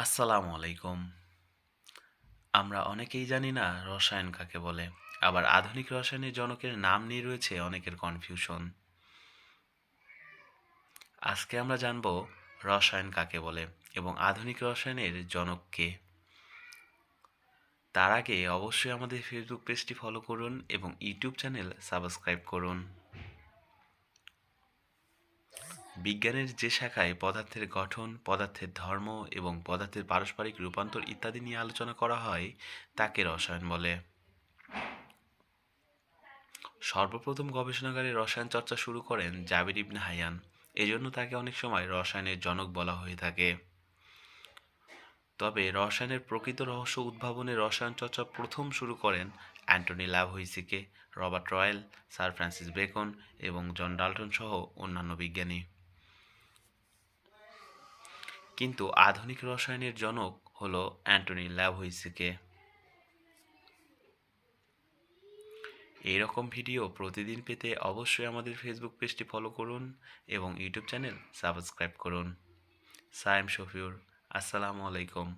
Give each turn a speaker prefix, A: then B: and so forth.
A: আসসালামু আলাইকুম। আমরা অনেকেই জানি না রসায়ন কাকে বলে। আবার আধুনিক রসায়নের জনকের নাম নিয়ে রয়েছে অনেকের কনফিউশন। আজকে আমরা জানব রসায়ন কাকে বলে এবং আধুনিক রসায়নের জনক কে। তার আগে অবশ্যই আমাদের ফেসবুক পেজটি ফলো করুন এবং ইউটিউব চ্যানেল সাবস্ক্রাইব করুন। বিজ্ঞানের যে শাখায় পদার্থের গঠন, পদার্থের ধর্ম এবং পদার্থের পারস্পরিক রূপান্তর ইত্যাদি নিয়ে আলোচনা করা হয় তাকে রসায়ন বলে। সর্বপ্রথম গবেষণাগারে রসায়ন চর্চা শুরু করেন জাবির ইবনে হাইয়ান। এজন্য তাকে অনেক সময় রসায়নের জনক বলা হয়ে থাকে। তবে রসায়নের প্রকৃত রহস্য উদ্ভাবনে রসায়ন চর্চা প্রথম শুরু করেন অ্যান্টনি ল্যাভোইসিকে, Robert Boyle, sir Francis Bacon এবং জন ডাল্টন সহ অন্যান্য বিজ্ঞানী। কিন্তু আধুনিক রসায়নের জনক হলো অ্যান্টনি ল্যাভোইসিকে। এইরকম ভিডিও প্রতিদিন পেতে অবশ্যই আমাদের ফেসবুক পেজটি ফলো করুন এবং ইউটিউব চ্যানেল সাবস্ক্রাইব করুন। সায়েম শফিউর, আসসালামু আলাইকুম।